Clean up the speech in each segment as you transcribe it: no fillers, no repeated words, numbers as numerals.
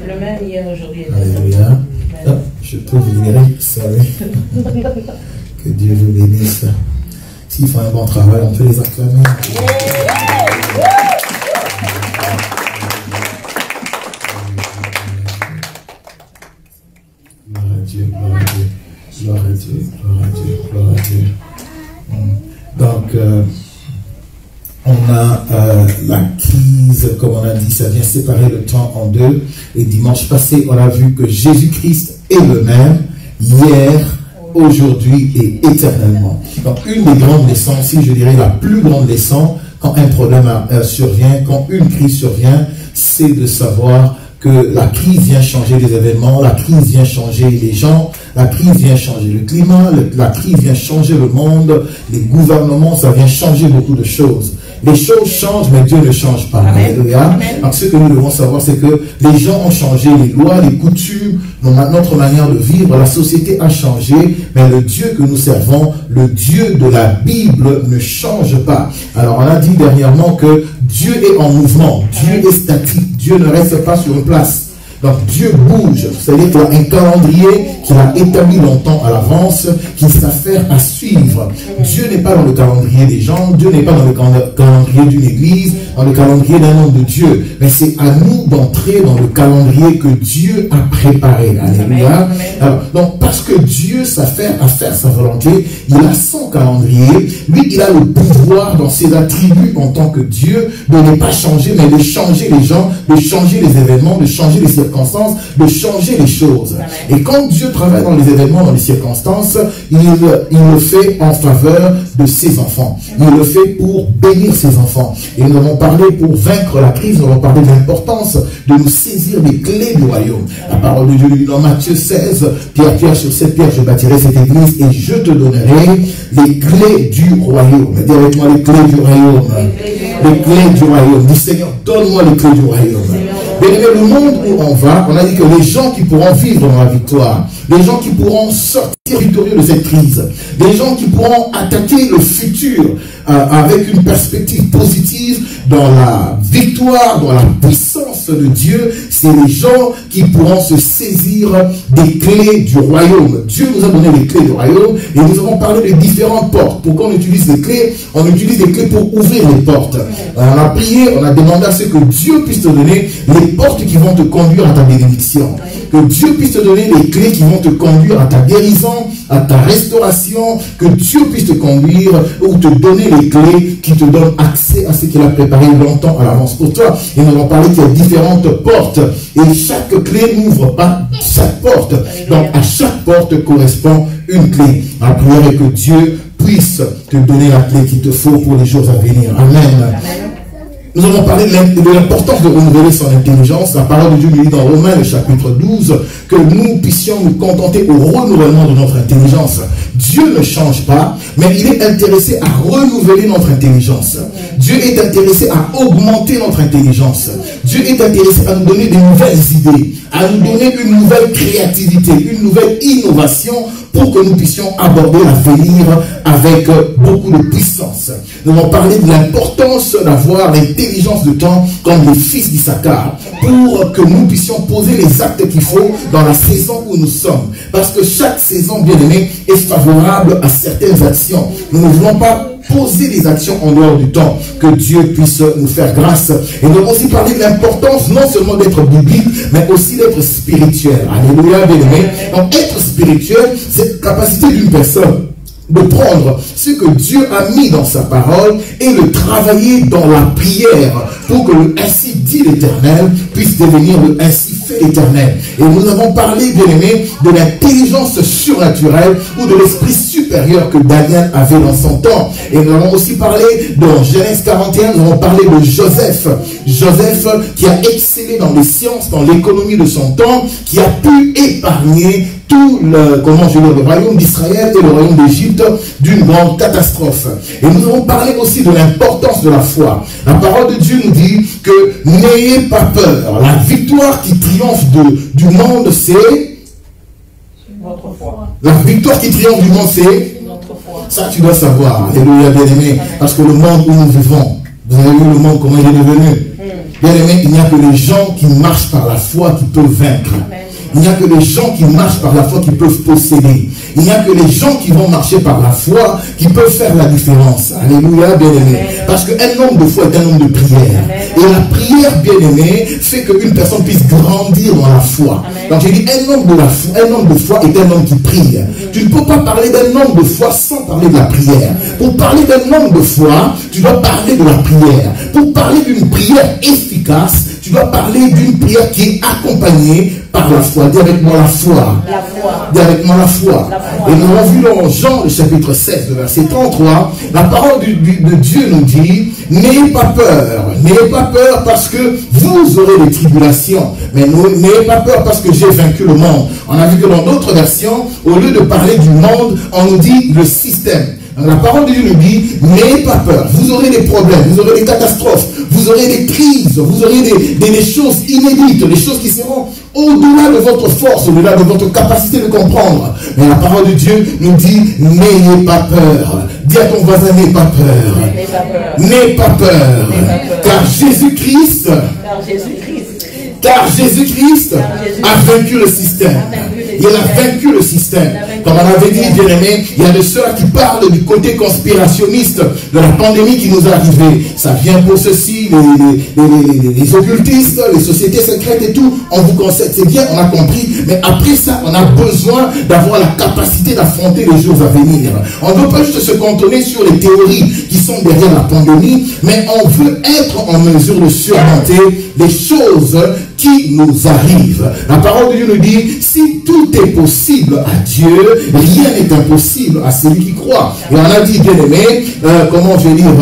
Le même hier, aujourd'hui. Alléluia. Ah, je peux vous libérer, ça oui. Que Dieu vous bénisse. S'ils font un bon travail, on peut les acclamer. Gloire à Dieu, gloire à Dieu, gloire à Dieu, gloire à Dieu, gloire à Dieu. Donc, on a la crise, comme on a dit, ça vient séparer le temps en deux. Et dimanche passé, on a vu que Jésus-Christ est le même, hier, aujourd'hui et éternellement. Donc, une des grandes leçons, si je dirais la plus grande leçon, quand un problème survient, quand une crise survient, c'est de savoir que la crise vient changer les événements, la crise vient changer les gens, la crise vient changer le climat, la crise vient changer le monde, les gouvernements, ça vient changer beaucoup de choses. Les choses changent, mais Dieu ne change pas. Alléluia. Donc ce que nous devons savoir, c'est que les gens ont changé, les lois, les coutumes, notre manière de vivre, la société a changé, mais le Dieu que nous servons, le Dieu de la Bible ne change pas. Alors on a dit dernièrement que Dieu est en mouvement, Dieu est statique, Dieu ne reste pas sur une place. Donc Dieu bouge, c'est-à-dire qu'il a un calendrier qu'il a établi longtemps à l'avance, qu'il s'affaire à suivre. Dieu n'est pas dans le calendrier des gens, Dieu n'est pas dans le calendrier d'une église, dans le calendrier d'un homme de Dieu. Mais c'est à nous d'entrer dans le calendrier que Dieu a préparé. Alléluia. Alors, donc parce que Dieu s'affaire à faire sa volonté, il a son calendrier. Lui, il a le pouvoir dans ses attributs en tant que Dieu de ne pas changer, mais de changer les gens, de changer les événements, de changer les circonstances, de changer les choses. Et quand Dieu travaille dans les événements, dans les circonstances, il le fait en faveur de ses enfants. Il le fait pour bénir ses enfants. Et nous avons parlé, pour vaincre la crise, nous avons parlé de l'importance de nous saisir des clés du royaume. La parole de Dieu dit dans Matthieu 16, Pierre, sur cette pierre, je bâtirai cette église et je te donnerai les clés du royaume. Dis avec moi les clés du royaume. Les clés du royaume. Dis Seigneur, donne-moi les clés du royaume. Bien aimé, le monde où on va, on a dit que les gens qui pourront vivre dans la victoire, les gens qui pourront sortir victorieux de cette crise, les gens qui pourront attaquer le futur avec une perspective positive dans la victoire, dans la puissance de Dieu, c'est les gens qui pourront se saisir des clés du royaume. Dieu nous a donné les clés du royaume et nous avons parlé de différentes portes. Pourquoi on utilise les clés? On utilise les clés pour ouvrir les portes. On a prié, on a demandé à ce que Dieu puisse te donner les portes qui vont te conduire à ta bénédiction. Que Dieu puisse te donner les clés qui vont te conduire à ta guérison, à ta restauration. Que Dieu puisse te conduire ou te donner les clés qui te donnent accès à ce qu'il a préparé longtemps à l'avance pour toi. Et nous avons parlé qu'il y a différentes portes. Et chaque clé n'ouvre pas chaque porte. Donc à chaque porte correspond une clé. Ma prière est que Dieu puisse te donner la clé qu'il te faut pour les jours à venir. Amen. Nous avons parlé de l'importance de renouveler son intelligence. La parole de Dieu nous dit dans Romains, le chapitre 12, que nous puissions nous contenter au renouvellement de notre intelligence. Dieu ne change pas, mais il est intéressé à renouveler notre intelligence. Dieu est intéressé à augmenter notre intelligence. Dieu est intéressé à nous donner de nouvelles idées, à nous donner une nouvelle créativité, une nouvelle innovation pour que nous puissions aborder l'avenir avec beaucoup de puissance. Nous avons parlé de l'importance d'avoir l'intelligence de temps comme les fils d'Issachar pour que nous puissions poser les actes qu'il faut dans la saison où nous sommes. Parce que chaque saison, bien aimé, est favorable à certaines actions. Nous ne voulons pas poser des actions en dehors du temps, que Dieu puisse nous faire grâce. Et nous avons aussi parlé de l'importance non seulement d'être biblique, mais aussi d'être spirituel. Alléluia, bien aimé. Donc être spirituel, c'est la capacité d'une personne de prendre ce que Dieu a mis dans sa parole et le travailler dans la prière pour que le ainsi dit l'Éternel puisse devenir le ainsi fait l'Éternel. Et nous avons parlé, bien aimé, de l'intelligence surnaturelle ou de l'esprit supérieur que Daniel avait dans son temps. Et nous avons aussi parlé dans Genèse 41, nous avons parlé de Joseph. Joseph qui a excellé dans les sciences, dans l'économie de son temps, qui a pu épargner tout le royaume d'Israël et le royaume d'Égypte d'une grande catastrophe. Et nous avons parlé aussi de l'importance de la foi. La parole de Dieu nous dit que n'ayez pas peur. La victoire qui triomphe du monde, c'est votre foi. La victoire qui triomphe du monde, c'est notre foi. Ça, tu dois savoir. Alléluia, bien-aimé. Parce que le monde où nous vivons, vous avez vu le monde, comment il est devenu. Bien aimé, il n'y a que les gens qui marchent par la foi qui peuvent vaincre. Il n'y a que les gens qui marchent par la foi qui peuvent posséder. Il n'y a que les gens qui vont marcher par la foi qui peuvent faire la différence. Alléluia, bien-aimé. Parce qu'un homme de foi est un homme de prière. Et la prière, bien-aimé, fait qu'une personne puisse grandir dans la foi. Donc j'ai dit, un homme de foi est un homme qui prie. Tu ne peux pas parler d'un homme de foi sans parler de la prière. Pour parler d'un homme de foi, tu dois parler de la prière. Pour parler d'une prière efficace, tu dois parler d'une prière qui est accompagnée par la foi. Dis avec moi la foi. La foi. Dis avec moi la foi. La foi. Et nous avons vu dans Jean, le chapitre 16, le verset 33, la parole de Dieu nous dit, n'ayez pas peur parce que vous aurez des tribulations. Mais n'ayez pas peur parce que j'ai vaincu le monde. On a vu que dans d'autres versions, au lieu de parler du monde, on nous dit le système. La parole de Dieu nous dit, n'ayez pas peur, vous aurez des problèmes, vous aurez des catastrophes, vous aurez des crises, vous aurez des choses inédites, des choses qui seront au-delà de votre force, au-delà de votre capacité de comprendre. Mais la parole de Dieu nous dit, n'ayez pas peur. Dis à ton voisin, n'ayez pas peur. N'ayez pas peur. Car Jésus-Christ a vaincu le système. Il a vaincu le système. Comme on avait dit, bien aimé, il y a de ceux qui parlent du côté conspirationniste de la pandémie qui nous est arrivée. Ça vient pour ceci, les occultistes, les sociétés secrètes et tout. On vous conseille, c'est bien, on a compris. Mais après ça, on a besoin d'avoir la capacité d'affronter les jours à venir. On ne veut pas juste se cantonner sur les théories qui sont derrière la pandémie, mais on veut être en mesure de surmonter les choses qui nous arrivent. La parole de Dieu nous dit, si tout est possible à Dieu, rien n'est impossible à celui qui croit. Et on a dit, bien aimé, comment je vais dire,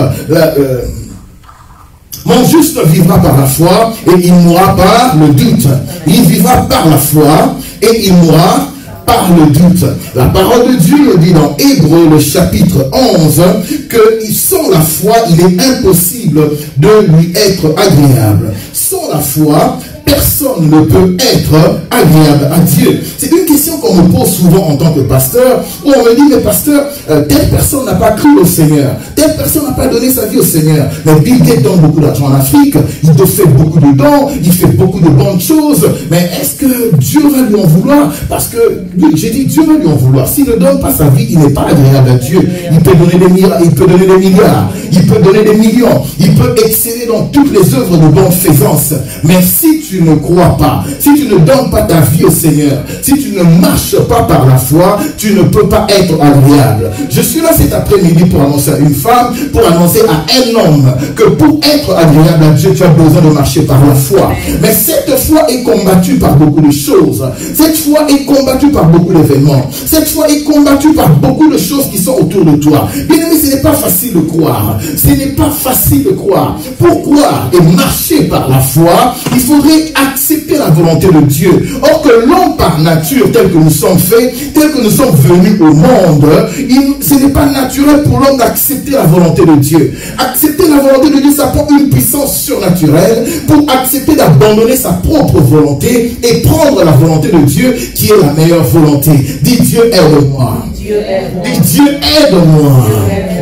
mon juste vivra par la foi et il mourra par le doute. Il vivra par la foi et il mourra par le doute. La parole de Dieu nous dit dans Hébreux, le chapitre 11, que sans la foi, il est impossible de lui être agréable. Sans la foi, personne ne peut être agréable à Dieu. C'est une question qu'on me pose souvent en tant que pasteur, où on me dit, mais pasteur, telle personne n'a pas cru au Seigneur, telle personne n'a pas donné sa vie au Seigneur. Mais Bill Gates donne beaucoup d'argent en Afrique, il te fait beaucoup de dons, il fait beaucoup de bonnes choses, mais est-ce que Dieu va lui en vouloir? Parce que, oui, j'ai dit, Dieu va lui en vouloir. S'il ne donne pas sa vie, il n'est pas agréable à Dieu. Il peut donner des milliards, il peut donner des milliards, il peut donner des millions, il peut exceller dans toutes les œuvres de bienfaisance. Mais si tu ne crois pas, si tu ne donnes pas ta vie au Seigneur, si tu ne marches pas par la foi, tu ne peux pas être agréable. Je suis là cet après-midi pour annoncer à une femme, pour annoncer à un homme que pour être agréable à Dieu, tu as besoin de marcher par la foi. Mais cette foi est combattue par beaucoup de choses. Cette foi est combattue par beaucoup d'événements. Cette foi est combattue par beaucoup de choses qui sont autour de toi. Bien aimé, ce n'est pas facile de croire. Ce n'est pas facile de croire. Pour croire et marcher par la foi, il faudrait accepter la volonté de Dieu. Or que l'homme par nature, tel que nous sommes faits, tel que nous sommes venus au monde, ce n'est pas naturel pour l'homme d'accepter la volonté de Dieu. Accepter la volonté de Dieu, ça prend une puissance surnaturelle pour accepter d'abandonner sa propre volonté et prendre la volonté de Dieu qui est la meilleure volonté. Dis Dieu aide-moi. Dis Dieu aide-moi.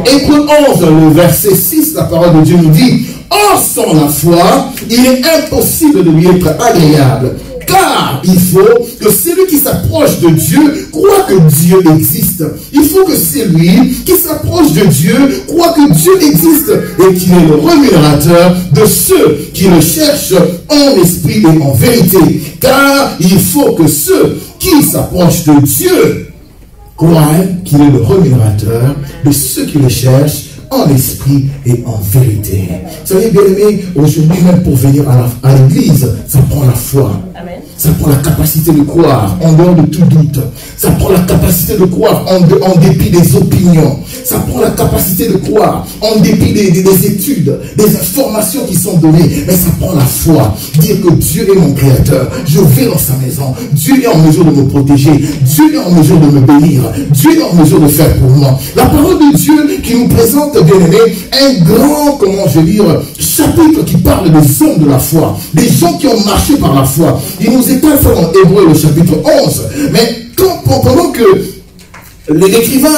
Hébreux 11, le verset 6, la parole de Dieu nous dit, or sans la foi, il est impossible de lui être agréable. Car il faut que celui qui s'approche de Dieu croit que Dieu existe. Il faut que celui qui s'approche de Dieu croit que Dieu existe et qu'il est le rémunérateur de ceux qui le cherchent en esprit et en vérité. Car il faut que ceux qui s'approchent de Dieu croient qu'il est le rémunérateur de ceux qui le cherchent en esprit et en vérité. Vous savez, bien aimé, aujourd'hui même pour venir à l'église, ça prend la foi. Amen. Ça prend la capacité de croire en dehors de tout doute. Ça prend la capacité de croire en dépit des opinions. Ça prend la capacité de croire en dépit des études, des informations qui sont données. Mais ça prend la foi. Dire que Dieu est mon créateur. Je vais dans sa maison. Dieu est en mesure de me protéger. Dieu est en mesure de me bénir. Dieu est en mesure de faire pour moi. La parole de Dieu qui nous présente, bien aimé, un grand, comment je vais dire, chapitre qui parle des hommes de la foi. Des gens qui ont marché par la foi. Il nous étale ça dans Hébreux, le chapitre 11. Mais pendant que l'écrivain,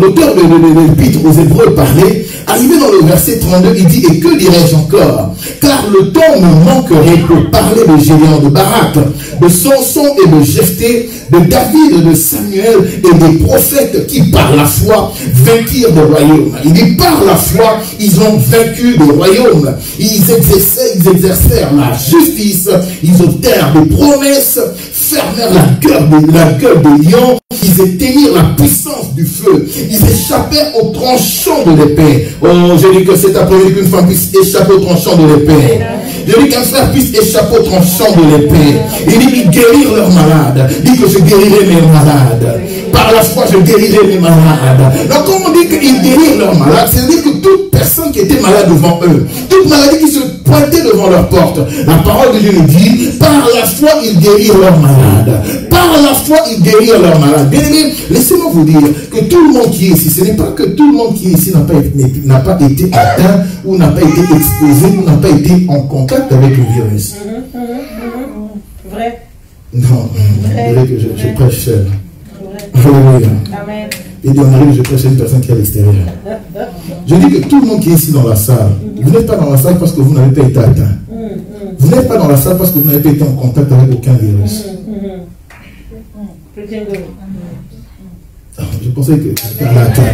l'auteur de l'épître aux Hébreux parlait, Arrivé dans le verset 32, il dit, et que dirais-je encore? Car le temps me manquerait pour parler de Gédéon, de Barak, de Samson et de Jephthé, de David, de Samuel et des prophètes qui par la foi vainquirent des royaumes. Il dit, par la foi, ils ont vaincu des royaumes. Ils exercèrent la justice, ils obtinrent des promesses, fermèrent la gueule des lions, ils éteignirent la puissance du feu, ils échappèrent au tranchant de l'épée. Oh, je dis que c'est après qu'une femme puisse échapper au tranchant de l'épée. Je dis qu'un frère puisse échapper au tranchant de l'épée. Il dit qu'ils guérirent leurs malades. Il dit que je guérirai mes malades. Par la foi, je guérirai mes malades. Donc, quand on dit qu'ils guérirent leurs malades, c'est-à-dire que toute personne qui était malade devant eux, toute maladie qui se pointait devant leur porte, la parole de Dieu nous dit, par la foi, ils guérirent leurs malades. Par la foi, ils guérirent leurs malades. Bien aimé, laissez-moi vous dire que tout le monde qui est ici, ce n'est pas que tout le monde qui est ici n'a pas été atteint, ou n'a pas été exposé, ou n'a pas été en contact avec le virus. Vrai. Non, vous voulez que je prêche seul. Alléluia. Amen. Et on arrive, je prêche à une personne qui est à l'extérieur. Je dis que tout le monde qui est ici dans la salle, vous n'êtes pas dans la salle parce que vous n'avez pas été atteint. Vous n'êtes pas dans la salle parce que vous n'avez pas été en contact avec aucun virus. Je pensais que quelqu'un l'a atteint.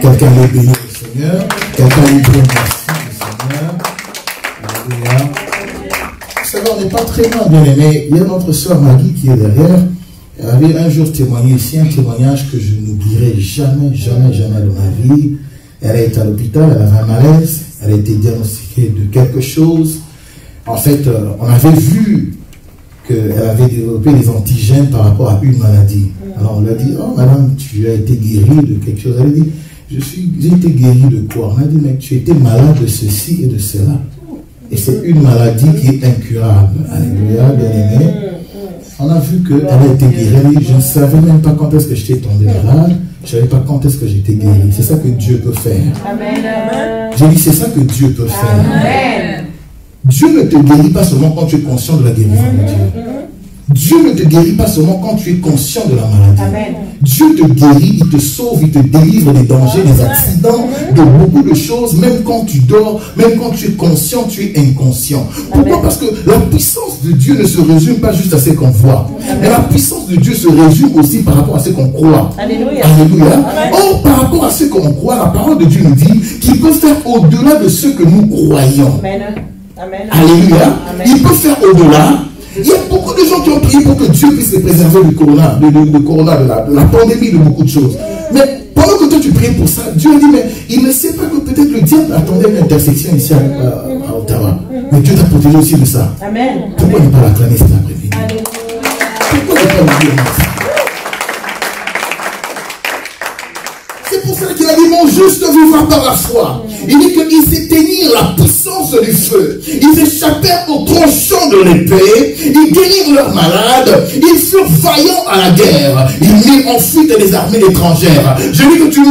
Quelqu'un l'a béni le Seigneur. Quelqu'un l'a béni le Seigneur. Alléluia. Vous savez, on n'est pas très loin, bien aimé. Il y a notre soeur Maggie qui est derrière. Elle avait un jour témoigné ici, un témoignage que je n'oublierai jamais, jamais, jamais de ma vie. Elle a été à l'hôpital, elle avait un malaise, elle a été diagnostiquée de quelque chose. En fait, on avait vu qu'elle avait développé des antigènes par rapport à une maladie. Alors on lui a dit, oh madame, tu as été guérie de quelque chose. Elle a dit, j'ai été guérie de quoi? On a dit, mais tu étais malade de ceci et de cela. Et c'est une maladie qui est incurable. Alléluia, bien aimé. On a vu qu'elle a été guérie. Je ne savais même pas quand est-ce que j'étais tombé malade. Je ne savais pas quand est-ce que j'étais guéri. C'est ça que Dieu peut faire. Amen. J'ai dit, c'est ça que Dieu peut faire. Amen. Dieu ne te guérit pas seulement quand tu es conscient de la guérison de Dieu. Dieu ne te guérit pas seulement quand tu es conscient de la maladie. Amen. Dieu te guérit, il te sauve, il te délivre des dangers, des accidents, de beaucoup de choses. Même quand tu dors, même quand tu es conscient, tu es inconscient. Pourquoi? Amen. Parce que la puissance de Dieu ne se résume pas juste à ce qu'on voit. Amen. Mais la puissance de Dieu se résume aussi par rapport à ce qu'on croit. Alléluia. Alléluia. Amen. Or, par rapport à ce qu'on croit, la parole de Dieu nous dit qu'il peut faire au-delà de ce que nous croyons. Amen. Amen. Alléluia. Amen. Il peut faire au-delà. Il y a beaucoup de gens qui ont prié pour que Dieu puisse les préserver du corona, de la pandémie, de beaucoup de choses. Mais pendant que toi tu priais pour ça, Dieu a dit, mais il ne sait pas que peut-être le diable attendait une intersection ici à Ottawa. Mais Dieu t'a protégé aussi de ça. Amen. Pourquoi ne pas l'acclamer cet après-midi? Pourquoi ne pas le dire? C'est pour ça qu'il a dit, mon juste vivra par la foi. Il dit qu'ils s'éteignirent la puissance du feu. Ils échappèrent au tranchant de l'épée. Ils guérirent leurs malades. Ils furent vaillants à la guerre. Ils mirent en fuite les armées étrangères. Je dis que tu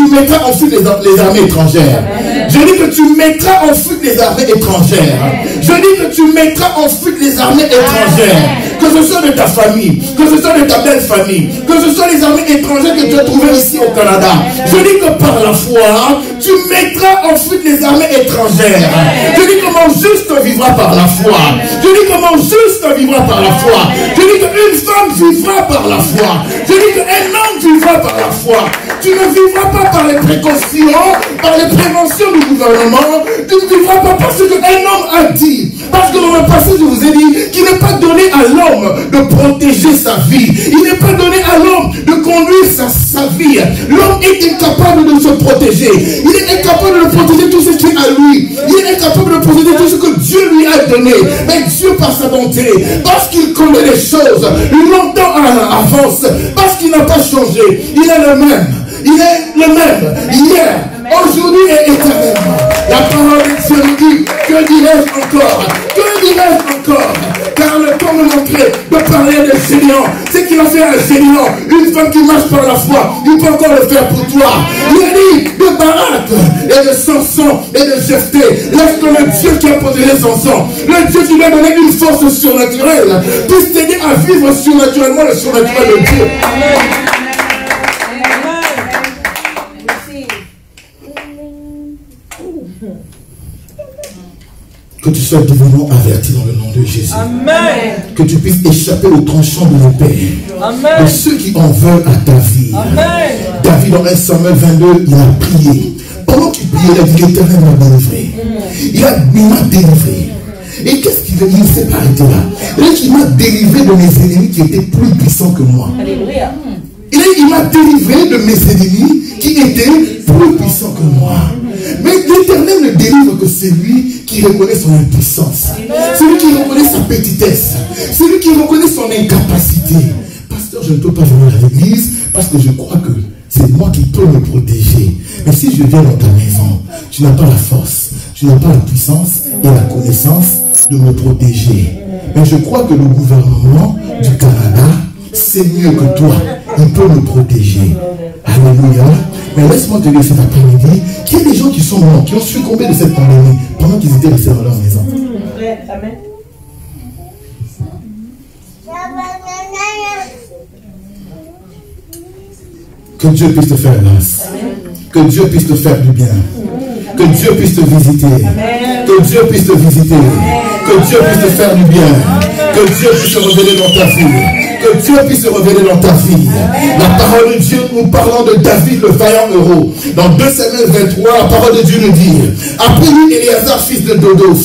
mettras en fuite les armées étrangères. Je dis que tu mettras en fuite les armées étrangères. Je dis que tu mettras en fuite les armées étrangères. Que ce soit de ta famille, que ce soit de ta belle famille, que ce soit les armées étrangères que tu as trouvées ici au Canada. Je dis que par la foi, tu mettras en fuite les armées étrangères. Je dis que mon juste vivra par la foi. Je dis que mon juste vivra par la foi. Je dis qu'une femme vivra par la foi. Je dis qu'un homme vivra par la foi. Tu ne vivras pas par les précautions, par les préventions du gouvernement. Tu ne vivras pas parce qu'un homme a dit. Parce que dans le passé, je vous ai dit qu'il n'est pas donné à l'homme de protéger sa vie. Il n'est pas donné à l'homme de conduire sa vie. L'homme est incapable de se protéger. Il est incapable de protéger tout ce qui est à lui. Il est incapable de protéger tout ce que Dieu lui a donné. Mais Dieu, par sa bonté, parce qu'il connaît les choses longtemps à l'avance, parce qu'il n'a pas changé, il est le même. Il est le même hier, aujourd'hui et éternellement. La parole de Dieu nous dit, que dirais-je encore? Que dirais-je encore? Car le temps me montrait de parler de Gédéon. C'est qu'il a fait un Gédéon, une femme qui marche par la foi. Il peut encore le faire pour toi. Il a dit de Barak et de Samson et de Jephthé. Laisse que le Dieu qui a protégé Samson, le Dieu qui lui a donné une force surnaturelle, puisse t'aider à vivre surnaturellement le surnaturel de Dieu. Amen. Que tu sois divinement averti dans le nom de Jésus. Amen. Que tu puisses échapper aux tranchants de l'épée. Amen. De ceux qui en veulent à ta vie. Amen. David, dans 1 Samuel 22, il a prié. Pendant qu'il priait, il a dit, l'Éternel m'a délivré. Il m'a délivré. Et qu'est-ce qu'il veut? Il ne s'est pas arrêté là. Il m'a délivré de mes ennemis qui étaient plus puissants que moi. Alléluia. Il m'a délivré de mes ennemis qui étaient plus puissants que moi. Mais l'Éternel ne délivre que celui qui reconnaît son impuissance. Celui qui reconnaît sa petitesse. Celui qui reconnaît son incapacité. Pasteur, je ne peux pas venir à l'église parce que je crois que c'est moi qui peux me protéger. Mais si je viens dans ta maison, tu n'as pas la force, tu n'as pas la puissance et la connaissance de me protéger. Mais je crois que le gouvernement du Canada, c'est mieux que toi. Il peut me protéger. Alléluia. Mais laisse-moi te dire cet après-midi qu'il y a des gens qui sont morts, qui ont succombé de cette pandémie pendant qu'ils étaient restés dans leur maison. Amen. Que Dieu puisse te faire grâce. Que Dieu puisse te faire du bien. Que Dieu puisse te visiter. Que Dieu puisse te visiter. Que Dieu puisse te faire du bien. Que Dieu puisse se révéler dans ta vie. Que Dieu puisse se révéler dans ta vie. La parole de Dieu, nous parlons de David, le vaillant héros. Dans 2 Samuel 23, la parole de Dieu nous dit, après lui, Éléazar, fils de Dodo,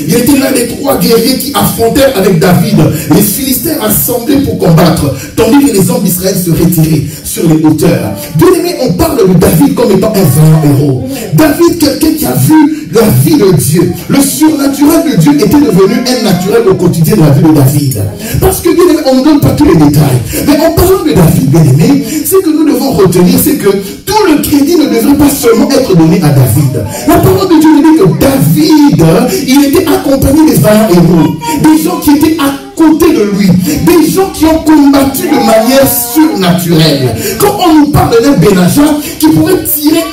il était l'un des 3 guerriers qui affrontèrent avec David les Philistins assemblés pour combattre, tandis que les hommes d'Israël se retiraient sur les hauteurs. Bien aimé, on parle de David comme étant un vaillant héros. David, quelqu'un qui a vu la vie de Dieu. Le surnaturel de Dieu était devenu un naturel au quotidien de la vie de David. Parce que, bien aimé, on ne donne pas tous les détails. Mais en parlant de David, bien aimé, ce que nous devons retenir, c'est que tout le crédit ne devrait pas seulement être donné à David. La parole de Dieu nous dit que David, il était accompagné des vaillants héros. Des gens qui étaient à côté de lui. Des gens qui ont combattu de manière surnaturelle. Quand on nous parle d'un Benaja qui pouvait tirer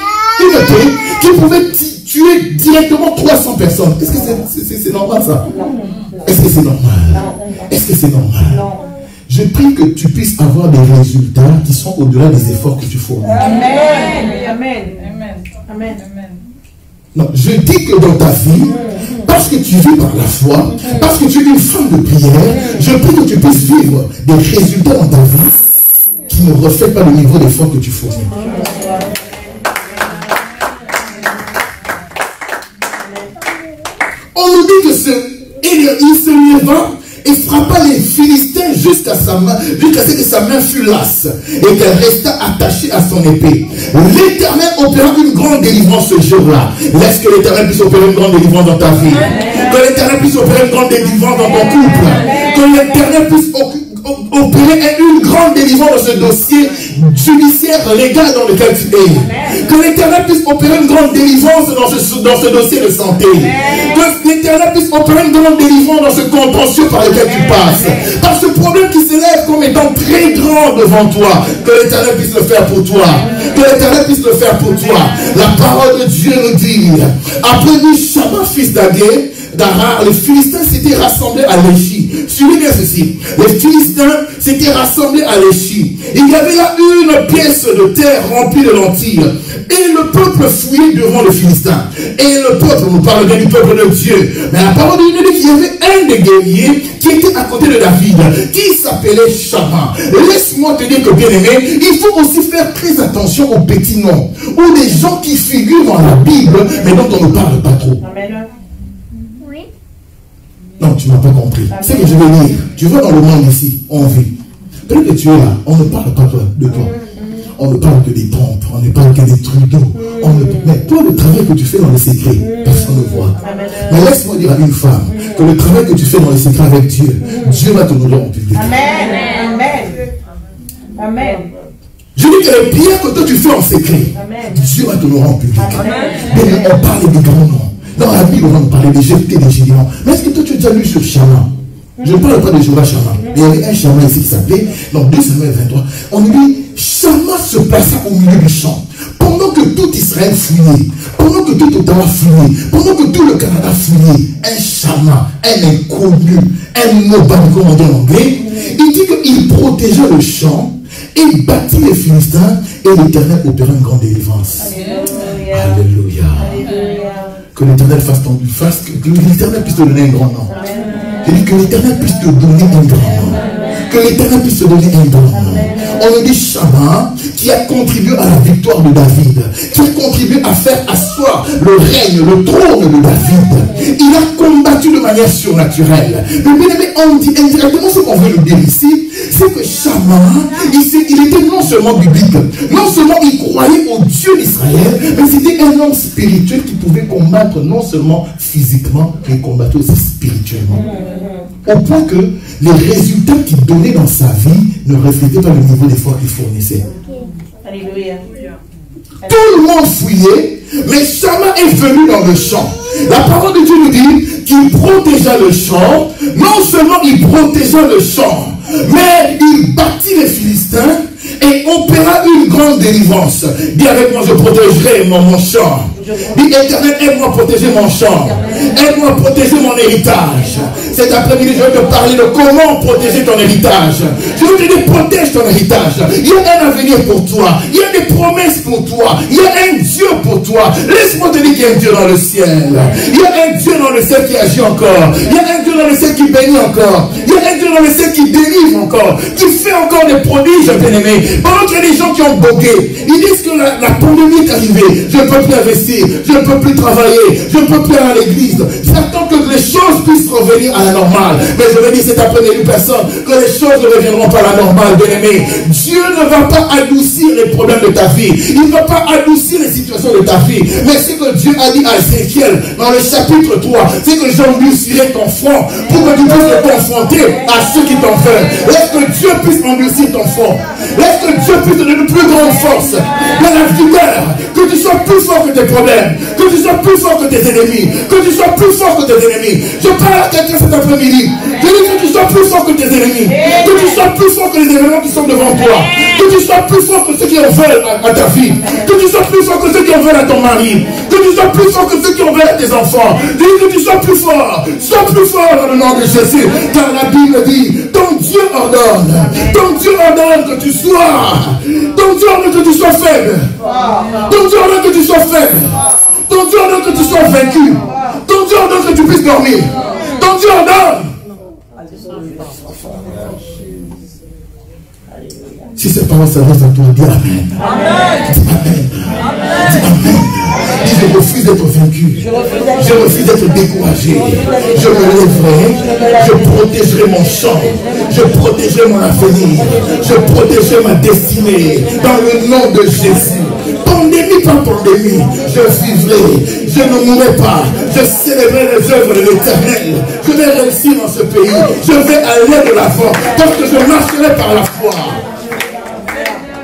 une épée, qui pouvait tuer directement 300 personnes. Est-ce que c'est normal ça? Est-ce que c'est normal? Est-ce que c'est normal? Je prie que tu puisses avoir des résultats qui sont au-delà des efforts que tu fournis. Amen. Amen. Amen. Amen. Amen. Non, je dis que dans ta vie, parce que tu vis par la foi, parce que tu es une femme de prière, je prie que tu puisses vivre des résultats dans ta vie qui ne reflètent pas le niveau d'effort que tu fournis. On nous dit que il se leva et frappa les Philistins jusqu'à ce que sa main fût lasse et qu'elle resta attachée à son épée. L'Éternel opéra une grande délivrance ce jour-là. Laisse que l'Éternel puisse opérer une grande délivrance dans ta vie. Que l'Éternel puisse opérer une grande délivrance dans ton couple. Que l'Éternel puisse opérer une grande délivrance dans ce dossier judiciaire légal dans lequel tu es. Que l'Éternel puisse opérer une grande délivrance dans ce dossier de santé. Que l'Éternel puisse opérer une grande délivrance dans ce contentieux par lequel tu passes. Par ce problème qui s'élève comme étant très grand devant toi. Que l'Éternel puisse le faire pour toi. Que l'Éternel puisse le faire pour toi. La parole de Dieu nous dit, après lui, Shamma, fils d'Arar, les Philistins s'étaient rassemblés à Léchi. Suivez bien ceci. Les Philistins s'étaient rassemblés à Léchi. Il y avait là une pièce de terre remplie de lentilles. Et le peuple fouillait devant les Philistins. Et le peuple, on nous parle bien du peuple de Dieu. Mais la parole de Dieu dit qu'il y avait un des guerriers qui était à côté de David, qui s'appelait Shamma. Laisse-moi te dire que, bien aimé, il faut aussi faire très attention aux petits noms. Ou des gens qui figurent dans la Bible, mais dont on ne parle pas trop. Amen. Non, tu ne m'as pas compris. C'est que je veux dire. Tu vois, dans le monde ici, on vit. Peut-être que tu es là, on ne parle pas de toi. On ne parle que des trompes, on ne parle que des Trudeau. Mais toi, le travail que tu fais dans le secret, personne ne voit. Mais laisse-moi dire à une femme que le travail que tu fais dans le secret avec Dieu, Dieu va t'honorer en public. Amen. Amen. Amen. Je dis que les prières que toi tu fais en secret, Dieu va t'honorer en public. Mais on parle des grands noms. Dans la Bible, on va nous parler des Jephthé, des Gédéon. Mais est-ce que toi tu as déjà lu sur Shamma? Je ne parle pas de Joba Shamma. Il y avait un Shamma ici qui s'appelait, dans 2 Samuel 23, on nous dit, Shamma se plaça au milieu du champ. Pendant que tout Israël fouillait, pendant que tout Ottawa fouillait, pendant que tout le Canada fouillait, un Shamma, un inconnu, un nobody, comme on dit en anglais, il dit qu'il protégea le champ et battit les Philistins et l'Éternel opéra une grande délivrance. Alléluia. Alléluia. Que l'Éternel que l'Éternel puisse te donner un grand nom. Je dis que l'Éternel puisse te donner un grand nom. Que l'Éternel puisse te donner un grand nom. On nous dit Shama, qui a contribué à la victoire de David, qui a contribué à faire asseoir le règne, le trône de David. Il a combattu de manière surnaturelle. Mais bien aimé, on dit indirectement ce qu'on veut nous dire ici, c'est que Shama, il était non seulement biblique, non seulement il croyait au Dieu d'Israël, mais c'était un homme spirituel qui pouvait combattre non seulement physiquement, mais combattre aussi spirituellement. Au point que les résultats qu'il donnait dans sa vie ne reflétaient pas le niveau d'effort qu'il fournissait. Alléluia. Tout le monde fouillait, mais Shama est venu dans le champ. La parole de Dieu nous dit qu'il protégea le champ. Non seulement il protégea le champ, mais il battit les Philistins et opéra une grande délivrance. Dis avec moi, je protégerai mon champ. Dis Éternel, aide-moi à protéger mon champ. Aide-moi à protéger mon héritage. Cet après-midi, je vais te parler de comment protéger ton héritage. Je veux te dire, protège ton héritage. Il y a un avenir pour toi. Il y a des promesses pour toi. Il y a un Dieu pour toi. Laisse-moi te dire qu'il y a un Dieu dans le ciel. Il y a un Dieu dans le ciel qui agit encore. Il y a un Dieu dans le ciel qui bénit encore. Il y a un Dieu dans le ciel qui délivre encore. Qui fait encore des prodiges, bien-aimés. Pendant qu'il y a des gens qui ont bogué, ils disent que la pandémie est arrivée. Je ne peux plus investir. Je ne peux plus travailler. Je ne peux plus aller à l'église. J'attends que les choses puissent revenir à la normale. Mais je veux dire cet après-midi, personne, que les choses ne reviendront pas à la normale, bien-aimé. Dieu ne va pas adoucir les problèmes de ta vie. Il ne va pas adoucir les situations de ta vie. Mais ce que Dieu a dit à Ézéchiel dans le chapitre 3, c'est que j'endurcirai ton front pour que tu puisses te confronter à ceux qui t'en veulent. Laisse que Dieu puisse endurcir ton front. Laisse que Dieu puisse te donner une plus grande force. De la vigueur. Que tu sois plus fort que tes problèmes. Que tu sois plus fort que tes ennemis. Que tu sois plus fort que tes ennemis. Je parle à quelqu'un cet après-midi. Je dis que tu sois plus fort que tes ennemis. Que tu sois plus fort que les événements qui sont devant toi. Que tu sois plus fort que ceux qui en veulent à ta vie. Que tu sois plus fort que ceux qui en veulent à ton mari. Que tu sois plus fort que ceux qui en veulent à tes enfants. Je dis que tu sois plus fort. Sois plus fort dans le nom de Jésus. Car la Bible dit, ton Dieu ordonne. Ton Dieu ordonne que tu sois. Ton Dieu ordonne que tu sois faible. Ton Dieu ordonne que tu sois faible. Ton Dieu ordonne que tu sois vaincu. Ton Dieu ordonne que tu puisses dormir. Ton Dieu ordonne. Si cette parole s'adresse à toi, dis Amen. Amen. Dis Amen. Dis Amen. Dis je refuse d'être vaincu. Je refuse d'être découragé. Je me lèverai. Je protégerai mon champ. Je protégerai mon avenir. Je protégerai ma destinée. Dans le nom de Jésus. Pandémie par pandémie, je vivrai, je ne mourrai pas, je célébrerai les œuvres de l'Éternel, je vais réussir dans ce pays, je vais aller de l'avant, parce que je marcherai par la foi.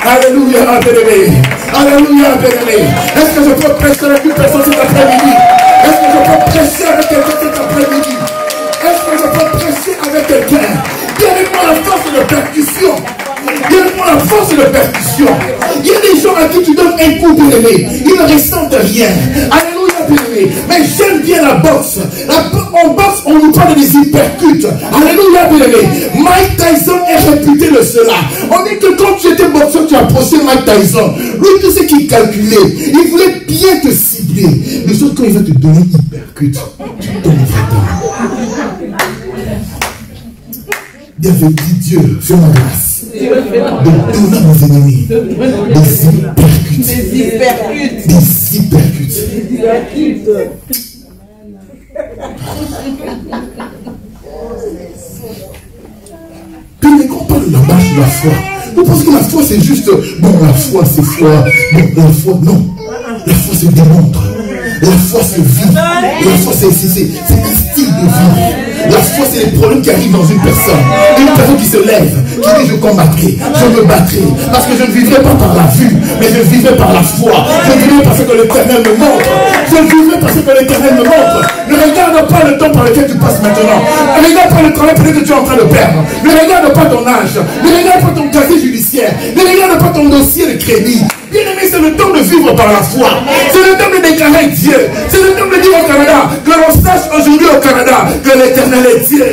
Alléluia, bien-aimé. Alléluia, bien-aimé. Est-ce que je peux prêcher avec une personne cet après-midi? Est-ce que je peux prêcher avec quelqu'un cet après-midi? Est-ce que je peux prêcher avec quelqu'un? Donnez-moi la force de percussion. Donne-moi la force de percussion. Il y a des gens à qui tu donnes un coup, bien-aimé. Ils ne ressentent rien. Alléluia, bien-aimé. Mais j'aime bien la boxe. En boxe, on nous parle des hypercutes. Alléluia, bien-aimé. Mike Tyson est réputé de cela. On dit que quand tu étais boxeur, tu approchais Mike Tyson. Lui, tout ce qu'il calculait, il voulait bien te cibler. Mais sauf quand il va te donner hypercute, tu donnes vraiment. Dieu avait dit, Dieu, fais-moi grâce de donner à mes ennemis des hypercutes. Des hypercutes. Puis mais quand on parle de la marche de la foi, vous pensez que la foi c'est juste, bon la foi c'est foi, bon la foi, non. La foi se démontre. La foi se vit. La foi c'est un style de vie. La foi, c'est les problèmes qui arrivent dans une personne. Une personne qui se lève, qui dit je combattrai, je me battrai. Parce que je ne vivrai pas par la vue, mais je vivrai par la foi. Je vivrai parce que l'Éternel me montre. Je vivrai parce que l'Éternel me montre. Ne regarde pas le temps par lequel tu passes maintenant. Ne regarde pas le travail peut-être que tu es en train de perdre. Ne regarde pas ton âge. Ne regarde pas ton casier judiciaire. Ne regarde pas ton dossier de crédit. Bien-aimé, c'est le temps de vivre par la foi. C'est le temps de déclarer Dieu. C'est le temps de dire au Canada, que l'on sache aujourd'hui au Canada que l'Éternel est Dieu.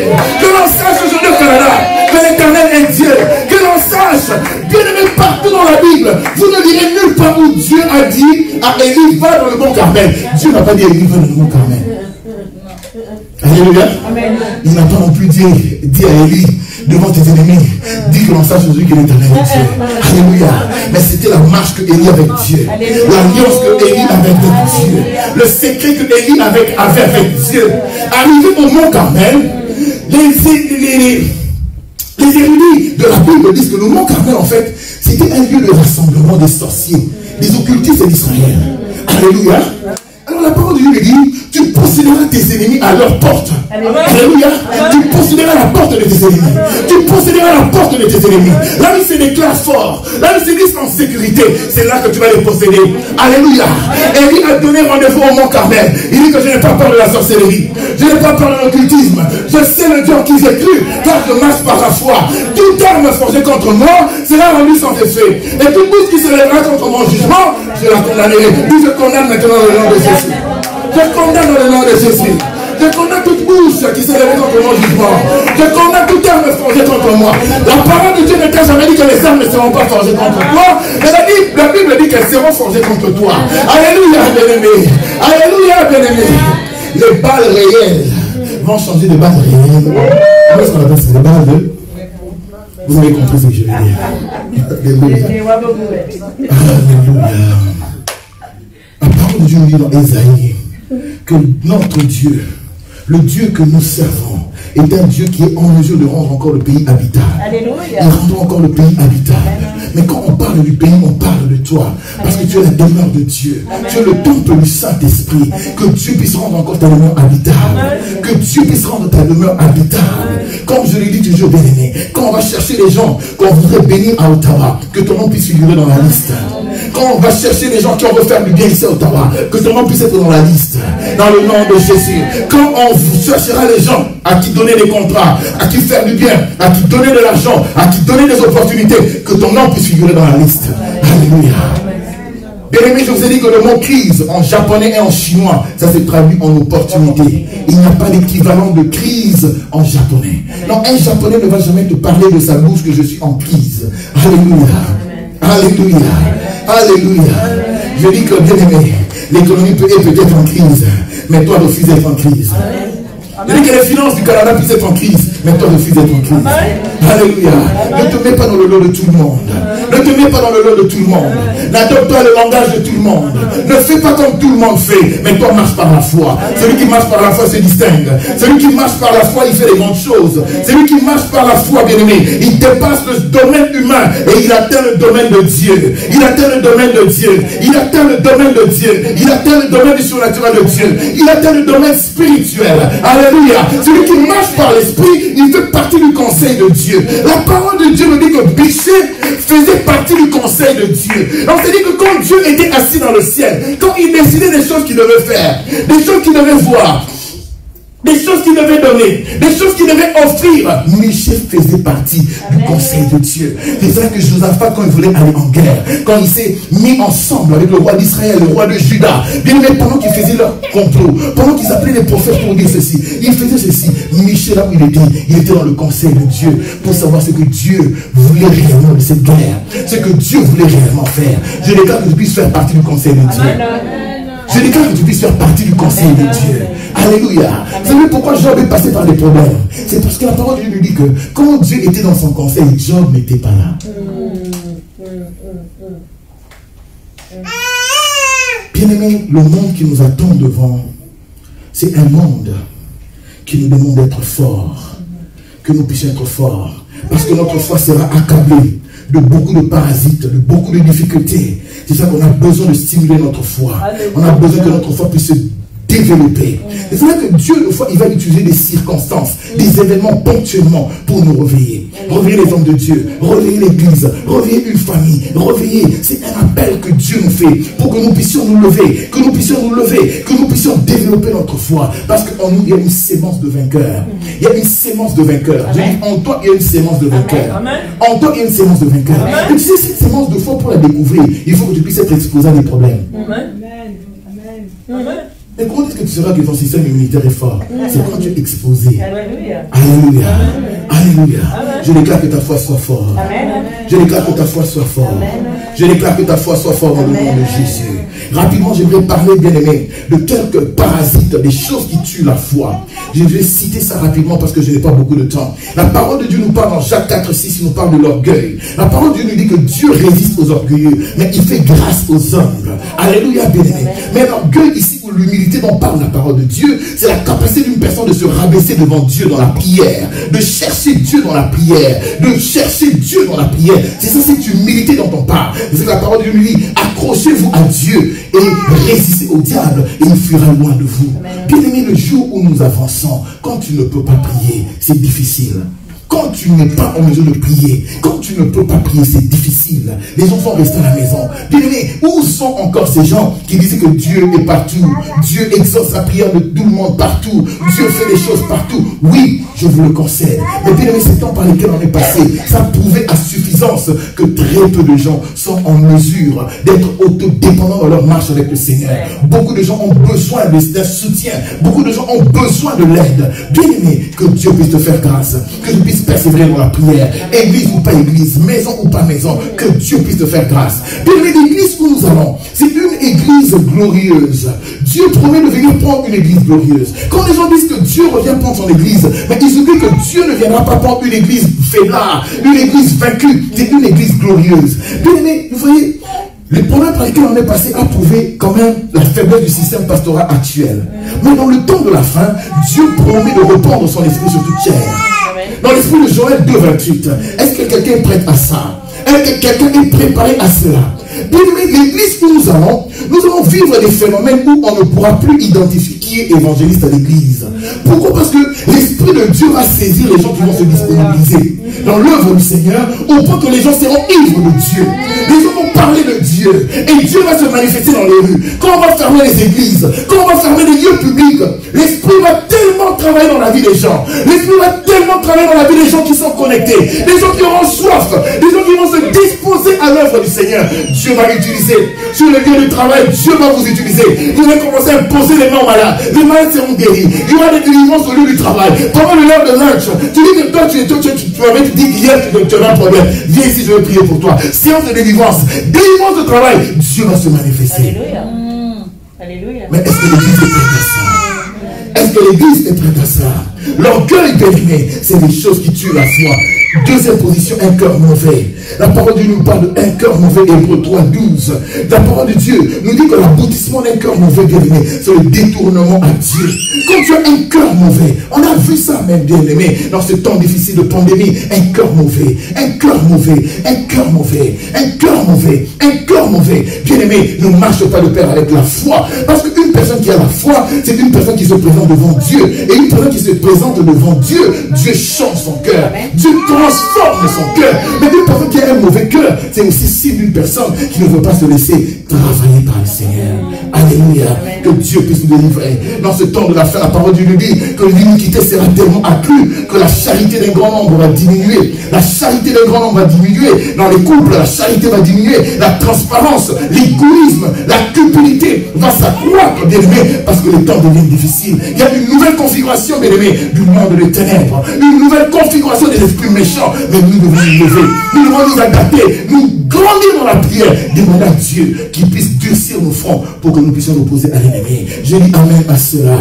Que l'on sache aujourd'hui au Canada que l'Éternel est Dieu. Que l'on sache, bien-aimé, partout dans la Bible, vous ne direz nulle pas où Dieu a dit à Élie, va dans le mont Carmel. Dieu n'a pas dit à Élie, va dans le mont Carmel. Alléluia. Amen. Il n'a pas non plus dit à Élie, devant tes ennemis, dis que l'on sache aujourd'hui qu'il est éternel Dieu. Alléluia. Mais c'était la marche que Élie avait avec Dieu. L'alliance que Élie avait avec Dieu. Le secret que Élie avait avec Dieu. Arrivé au mont Carmel, les érudits de la Bible disent que le mont Carmel, en fait, c'était un lieu de rassemblement des sorciers, des occultistes d'Israël. Alléluia. Alors la parole de Dieu dit, tu posséderas tes ennemis à leur porte. Alléluia. Tu posséderas la porte de tes ennemis. Tu posséderas la porte de tes ennemis. Là où ils se déclarent fort, là où ils se disent en sécurité, c'est là que tu vas les posséder. Alléluia. Élie a donné rendez-vous au mont Carmel. Il dit que je n'ai pas peur de la sorcellerie. Je n'ai pas peur de l'occultisme. Je sais le Dieu en qui j'ai cru, car je marche par la foi. Toute arme forgée contre moi sera rendue sans effet. Et toute bouche qui se lèvera contre mon jugement, je la condamnerai. Puis je condamne maintenant le nom de Jésus. Je condamne dans le nom de Jésus. Je condamne toute bouche qui s'est levée contre mon jugement. Je condamne toute arme forgée contre moi. La parole de Dieu ne t'a jamais dit que les armes ne seront pas forgées contre toi. Mais la Bible dit qu'elles seront forgées contre toi. Alléluia, bien-aimé. Alléluia, bien-aimé. Les balles réelles vont changer de balles réelles. Comment est-ce qu'on appelle ça? Les balles de... Vous avez compris ce que je veux dire. Alléluia. Alléluia. La parole de Dieu nous dit dans Ésaïe que notre Dieu, le Dieu que nous servons, est un Dieu qui est en mesure de rendre encore le pays habitable. Alléluia. Il rendra encore le pays habitable. Mais quand on parle du pays, on parle de toi. Parce que tu es la demeure de Dieu. Amen. Tu es le temple du Saint-Esprit. Que Dieu puisse rendre encore ta demeure habitable. Amen. Que Dieu puisse rendre ta demeure habitable. Amen. Comme je l'ai dit toujours, bien aimé, quand on va chercher les gens qu'on voudrait bénir à Ottawa, que ton nom puisse figurer dans la liste. Quand on va chercher les gens qui ont veut faire du bien ici à Ottawa, que ton nom puisse être dans la liste. Dans le nom de Jésus. Quand on cherchera les gens à qui donner des contrats, à qui faire du bien, à qui donner de l'argent, à qui donner des opportunités, que ton nom puisse figurer dans la liste. Alléluia. Bien aimé, je vous ai dit que le mot crise en japonais et en chinois, ça se traduit en opportunité. Il n'y a pas d'équivalent de crise en japonais. Non, un japonais ne va jamais te parler de sa bouche que je suis en crise. Alléluia. Alléluia. Alléluia. Je dis que bien aimé, l'économie peut être en crise, mais toi, refuse d'être en crise. Je dis que les finances du Canada puissent être en crise, mais toi, refuse d'être en crise. Alléluia. Ne te mets pas dans le lot de tout le monde. Ne te mets pas dans le lot de tout le monde. N'adopte pas le langage de tout le monde. Ne fais pas comme tout le monde fait, mais toi, marche par la foi. Celui qui marche par la foi se distingue. Celui qui marche par la foi, il fait les grandes choses. Celui qui marche par la foi, bien aimé, il dépasse le domaine humain et il atteint le domaine de Dieu. Il atteint le domaine de Dieu. Il atteint le domaine de Dieu. Il atteint le domaine du surnaturel de Dieu. Il atteint le domaine spirituel. Alléluia. Celui qui marche par l'esprit, il fait partie du conseil de Dieu. La parole de Dieu nous dit que Biché faisait partie du conseil de Dieu. Donc c'est dit que quand Dieu était assis dans le ciel, quand il décidait des choses qu'il devait faire, des choses qu'il devait voir, des choses qu'il devait donner, des choses qu'il devait offrir, Michel faisait partie du conseil de Dieu. C'est ça que Josaphat, quand il voulait aller en guerre, quand il s'est mis ensemble avec le roi d'Israël, le roi de Juda, bien aimé, pendant qu'ils faisaient leur complot, pendant qu'ils appelaient les prophètes pour dire ceci, il faisait ceci. Michel, là où il était dans le conseil de Dieu pour savoir ce que Dieu voulait réellement de cette guerre, ce que Dieu voulait réellement faire. Je déclare que tu puisses faire partie du conseil de Dieu. Je déclare que tu puisses faire partie du conseil de Dieu. Alléluia. Vous savez pourquoi Job est passé par des problèmes? C'est parce que la parole de Dieu nous dit que quand Dieu était dans son conseil, Job n'était pas là. Bien-aimé, le monde qui nous attend devant, c'est un monde qui nous demande d'être forts. Que nous puissions être forts. Parce que notre foi sera accablée de beaucoup de parasites, de beaucoup de difficultés. C'est ça qu'on a besoin de stimuler notre foi. On a besoin que notre foi puisse se développer. C'est vrai que Dieu, une fois, il va utiliser des circonstances, des événements ponctuellement pour nous réveiller. Réveiller les hommes de Dieu, réveiller l'église, réveiller une famille, réveiller. C'est un appel que Dieu nous fait pour que nous puissions nous lever, que nous puissions développer notre foi. Parce qu'en nous, il y a une sémence de vainqueurs. Il y a une sémence de vainqueurs. Je dis, en toi, il y a une sémence de vainqueurs. En toi, il y a une sémence de vainqueurs. Et tu sais, cette sémence de foi, pour la découvrir, il faut que tu puisses être exposé à des problèmes. Et comment est-ce que tu sauras que ton système immunitaire est fort? C'est quand tu es exposé. Alléluia. Alléluia. Alléluia. Je déclare que ta foi soit forte. Je déclare que ta foi soit forte. Je déclare que ta foi soit forte dans le nom de Jésus. Rapidement, j'aimerais parler, bien-aimé, de quelques parasites, des choses qui tuent la foi. Je vais citer ça rapidement parce que je n'ai pas beaucoup de temps. La parole de Dieu nous parle dans Jacques 4,6, il nous parle de l'orgueil. La parole de Dieu nous dit que Dieu résiste aux orgueilleux, mais il fait grâce aux humbles. Alléluia, bien-aimé. Mais l'orgueil ici, ou l'humilité dont parle la parole de Dieu, c'est la capacité d'une personne de se rabaisser devant Dieu dans la prière, de chercher Dieu dans la prière, de chercher Dieu dans la prière. C'est ça, cette humilité dont on parle. C'est que la parole de Dieu nous dit, accrochez-vous à Dieu et résistez au diable et il fuira loin de vous. Bien-aimé, le jour où nous avançons, quand tu ne peux pas prier, c'est difficile. Quand tu n'es pas en mesure de prier, quand tu ne peux pas prier, c'est difficile. Les gens vont rester à la maison. Bien-aimé, où sont encore ces gens qui disaient que Dieu est partout? Dieu exauce la prière de tout le monde partout. Dieu fait des choses partout. Oui, je vous le concède. Mais bien-aimé, ces temps par lesquels on est passé, ça prouvait à suffisance que très peu de gens sont en mesure d'être autodépendants dans leur marche avec le Seigneur. Beaucoup de gens ont besoin d'un soutien. Beaucoup de gens ont besoin de l'aide. Bien-aimé, que Dieu puisse te faire grâce. Que Dieu puisse persévérer dans la prière, église ou pas église, maison ou pas maison, que Dieu puisse te faire grâce. Bien, l'église où nous allons, c'est une église glorieuse. Dieu promet de venir prendre une église glorieuse. Quand les gens disent que Dieu revient prendre son église, mais ils oublient que Dieu ne viendra pas prendre une église faiblard, une église vaincue, c'est une église glorieuse. Bien aimé, vous voyez, les problèmes par lesquels on est passé a prouvé quand même la faiblesse du système pastoral actuel. Mais dans le temps de la fin, Dieu promet de répandre son esprit sur toute chair. Dans l'esprit de Joël 2,28, est-ce que quelqu'un est prêt à ça? Est-ce que quelqu'un est préparé à cela? Bien aimé, l'église où nous allons vivre des phénomènes où on ne pourra plus identifier qui est évangéliste à l'église. Pourquoi? Parce que l'esprit de Dieu va saisir les gens qui vont se disponibiliser dans l'œuvre du Seigneur, au point que les gens seront ivres de Dieu. Les gens vont parler de Dieu et Dieu va se manifester dans les rues. Quand on va fermer les églises, quand on va fermer les lieux publics, l'esprit va tellement travailler dans la vie des gens. L'esprit va tellement travailler dans la vie des gens qui sont connectés, des gens qui auront soif, des gens qui vont se disposer à l'œuvre du Seigneur. Dieu va l'utiliser. Sur le lieu de travail, Dieu va vous utiliser. Vous allez commencer à poser les mains malades. Les malades seront guéris. Il y aura des délivrances au lieu du travail. Pendant l'heure de lunch, tu dis que toi, tu avais dit qu'hier, tu avais un problème. Viens ici, je vais prier pour toi. Séance de délivrance. Délivrance de travail. Dieu va se manifester. Alléluia. Alléluia. Mais est-ce que l'église est prête à ça? Est-ce que l'église est prête à ça? L'orgueil, bien-aimé, c'est des choses qui tuent la foi. Deuxième position, un cœur mauvais. La parole de Dieu nous parle d'un cœur mauvais, Hébreux 3,12. La parole de Dieu nous dit que l'aboutissement d'un cœur mauvais, bien-aimé, c'est le détournement à Dieu. Quand tu as un cœur mauvais, on a vu ça même, bien-aimé, dans ce temps difficile de pandémie, un cœur mauvais, un cœur mauvais, un cœur mauvais, un cœur mauvais, un cœur mauvais. Bien-aimé, ne marche pas de pair avec la foi. Parce qu'une personne qui a la foi, c'est une personne qui se présente devant Dieu. Et une personne qui se présente devant Dieu, Dieu change son cœur. Dieu transforme son cœur. Mais une personne qui a un mauvais cœur, c'est aussi signe d'une personne qui ne veut pas se laisser travailler par le Seigneur. Alléluia. Que Dieu puisse nous délivrer. Dans ce temps de la fin, la parole de Dieu nous dit que l'iniquité sera tellement accrue que la charité d'un grand nombre va diminuer. La charité d'un grand nombre va diminuer. Dans les couples, la charité va diminuer. La transparence, l'égoïsme, la cupidité va s'accroître, bien-aimé, parce que les temps deviennent difficiles. Il y a une nouvelle configuration, bien-aimé, du monde des ténèbres. Une nouvelle configuration des esprits méchants. Mais nous devons nous lever. Nous devons nous adapter. Nous grandir dans la prière. Demander à Dieu qu'il puisse durcir nos fronts pour que nous puissions nous opposer à l'ennemi. Je dis amen à cela.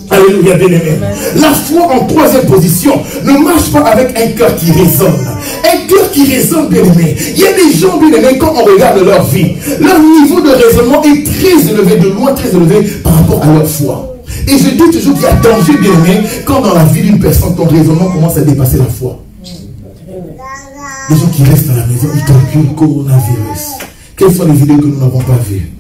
Alléluia, bien-aimé. La foi en troisième position ne marche pas avec un cœur qui résonne. Un cœur qui résonne, bien-aimé. Il y a des gens, bien-aimés, quand on regarde leur vie, leur niveau de raisonnement est très élevé, de loin très élevé par rapport à leur foi. Et je dis toujours qu'il y a danger, bien-aimé, quand dans la vie d'une personne, ton raisonnement commence à dépasser la foi. Les gens qui restent à la maison, ils calculent coronavirus. Quelles sont les vidéos que nous n'avons pas vues?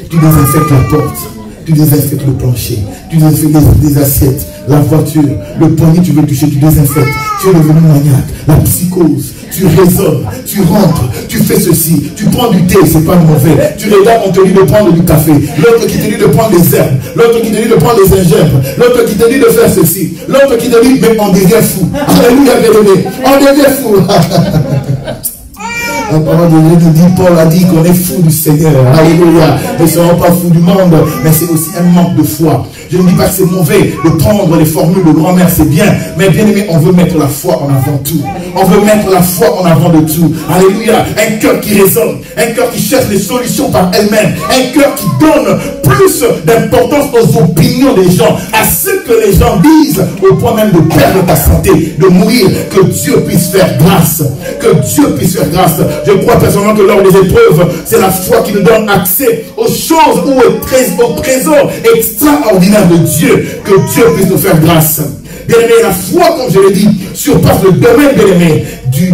Tu désinfectes la porte. Tu désinfectes le plancher, tu désinfectes les assiettes, la voiture, le poignet tu veux toucher, tu désinfectes. Tu es devenu maniaque, la psychose, tu raisonnes, tu rentres, tu fais ceci, tu prends du thé, c'est pas mauvais. Tu regardes, on te dit de prendre du café, l'autre qui te dit de prendre des herbes, l'autre qui te dit de prendre des gingembre, l'autre qui te dit de faire ceci, l'autre qui te dit, mais on devient fou. Alléluia, bien-aimé, on devient fou. La parole de Dieu nous dit, Paul a dit qu'on est fou du Seigneur. Alléluia. Nous ne serons pas fous du monde, mais c'est aussi un manque de foi. Je ne dis pas que c'est mauvais de prendre les formules de grand-mère, c'est bien. Mais bien aimé, on veut mettre la foi en avant tout. On veut mettre la foi en avant de tout. Alléluia. Un cœur qui raisonne, un cœur qui cherche les solutions par elle-même, un cœur qui donne plus d'importance aux opinions des gens, à ce que les gens disent, au point même de perdre ta santé, de mourir. Que Dieu puisse faire grâce. Que Dieu puisse faire grâce. Je crois personnellement que lors des épreuves, c'est la foi qui nous donne accès aux choses ou au trésor extraordinaire de Dieu. Que Dieu puisse nous faire grâce. Bien-aimé, la foi, comme je l'ai dit, surpasse le domaine, bien-aimé, du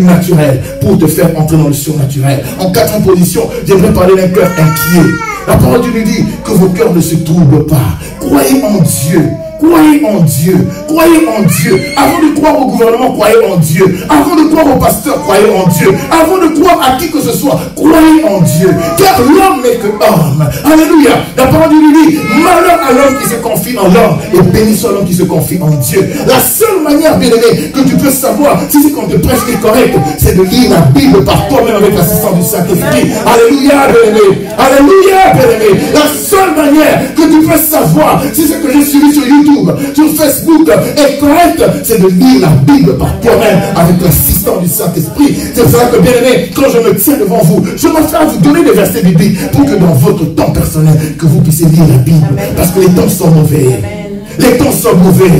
naturel pour te faire entrer dans le surnaturel. En quatrième position, j'aimerais parler d'un cœur inquiet. La parole de Dieu nous dit que vos cœurs ne se troublent pas. Croyez en Dieu. Croyez en Dieu, croyez en Dieu. Avant de croire au gouvernement, croyez en Dieu. Avant de croire au pasteur, croyez en Dieu. Avant de croire à qui que ce soit, croyez en Dieu. Car l'homme n'est que homme. Alléluia. La parole de Dieu dit, malheur à l'homme qui se confie en l'homme et béni soit l'homme qui se confie en Dieu. La seule manière, bien aimé, que tu peux savoir si c'est qu'on te prêche qui est correct, c'est de lire la Bible par toi-même avec l'assistance du Saint-Esprit. Alléluia, bien aimé. Alléluia, bien aimé. La seule manière que tu peux savoir si c'est que j'ai suivi sur YouTube, sur Facebook est correct, c'est de lire la Bible par toi-même avec l'assistance du Saint-Esprit. C'est pour ça que, bien aimé, quand je me tiens devant vous, je m'attends à vous donner des versets bibliques pour que dans votre temps personnel, que vous puissiez lire la Bible. Parce que les temps sont mauvais. Les temps sont mauvais.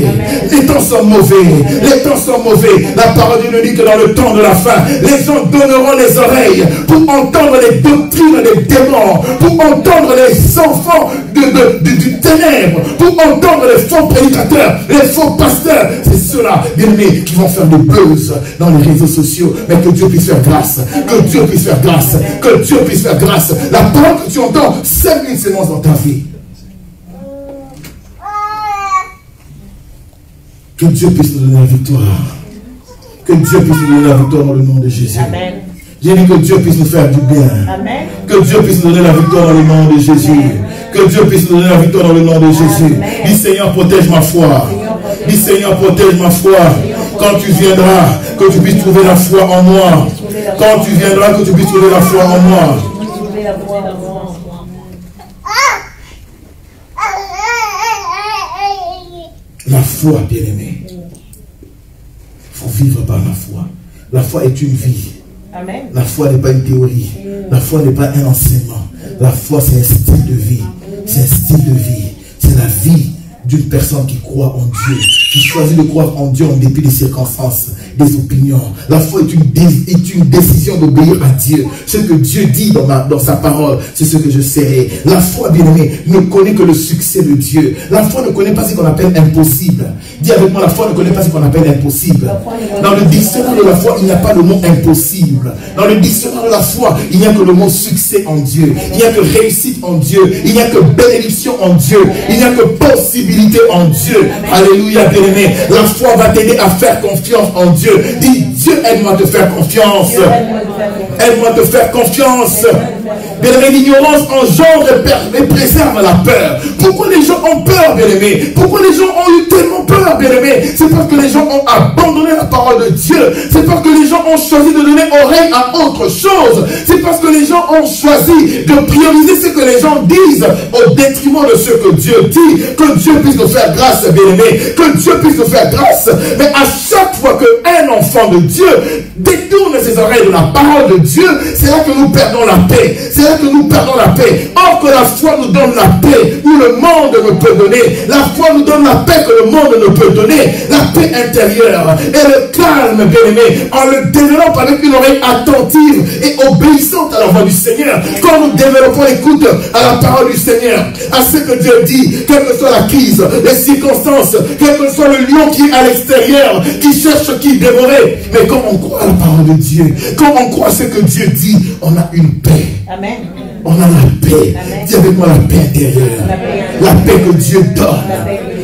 Les temps sont mauvais. Les temps sont mauvais. La parole de Dieu nous dit que dans le temps de la fin, les gens donneront les oreilles pour entendre les doctrines des démons, pour entendre les enfants du ténèbre, pour entendre les faux prédicateurs, les faux pasteurs. C'est ceux-là, bien aimés, qui vont faire des buzz dans les réseaux sociaux. Mais que Dieu puisse faire grâce. Que Dieu puisse faire grâce. Que Dieu puisse faire grâce. La parole que tu entends, sème une sémence dans ta vie. Que Dieu puisse nous donner la victoire. Que Dieu puisse nous donner la victoire dans le nom de Jésus. Amen. J'ai dit que Dieu puisse nous faire du bien. Amen. Que Dieu puisse nous donner la victoire dans le nom de Jésus. Amen. Que Dieu puisse nous donner la victoire dans le nom de Jésus. Dis Seigneur, protège ma foi. Dis Seigneur, protège ma foi. Quand tu viendras, que tu puisses trouver la foi en moi. Quand tu viendras, que tu puisses trouver la foi en moi. La foi, bien-aimé. Il faut vivre par la foi. La foi est une vie. Amen. La foi n'est pas une théorie. La foi n'est pas un enseignement. La foi, c'est un style de vie. C'est un style de vie. C'est la vie d'une personne qui croit en Dieu, qui choisit de croire en Dieu en dépit des circonstances, des opinions. La foi est une décision d'obéir à Dieu. Ce que Dieu dit dans sa parole, c'est ce que je serai. La foi, bien-aimé, ne connaît que le succès de Dieu. La foi ne connaît pas ce qu'on appelle impossible. Dis avec moi, la foi ne connaît pas ce qu'on appelle impossible. Dans le dictionnaire de la foi, il n'y a pas le mot impossible. Dans le dictionnaire de la foi, il n'y a que le mot succès en Dieu. Il n'y a que réussite en Dieu. Il n'y a que bénédiction en Dieu. Il n'y a que possibilité en Dieu. Alléluia, bien-aimé. La foi va t'aider à faire confiance en Dieu. Dis, Dieu, aide-moi à te faire confiance. Aide-moi à te faire confiance. Bien-aimé, l'ignorance engendre et préserve la peur. Pourquoi les gens ont peur, bien-aimé? Pourquoi les gens ont eu tellement peur, bien-aimé? C'est parce que les gens ont abandonné la parole de Dieu. C'est parce que les gens ont choisi de donner oreille à autre chose. C'est parce que les gens ont choisi de prioriser ce que les gens disent au détriment de ce que Dieu dit. Que Dieu puisse nous faire grâce, bien-aimé. Que Dieu puisse nous faire grâce. Mais à chaque fois qu'un enfant de Dieu détourne ses oreilles de la parole de Dieu, c'est là que nous perdons la paix. C'est là que nous perdons la paix. Or que la foi nous donne la paix où le monde ne peut donner. La foi nous donne la paix que le monde ne peut donner. La paix intérieure et le calme, bien-aimé, en le développant avec une oreille attentive et obéissante à la voix du Seigneur. Quand nous développons l'écoute à la parole du Seigneur, à ce que Dieu dit, quelle que soit la crise, les circonstances, quel que soit le lion qui est à l'extérieur, qui cherche qui dévorer. Mais quand on croit à la parole de Dieu, quand on croit à ce que Dieu dit, on a une paix. Amen. On a la paix. Amen. Dis avec moi la paix intérieure. La paix que Dieu donne.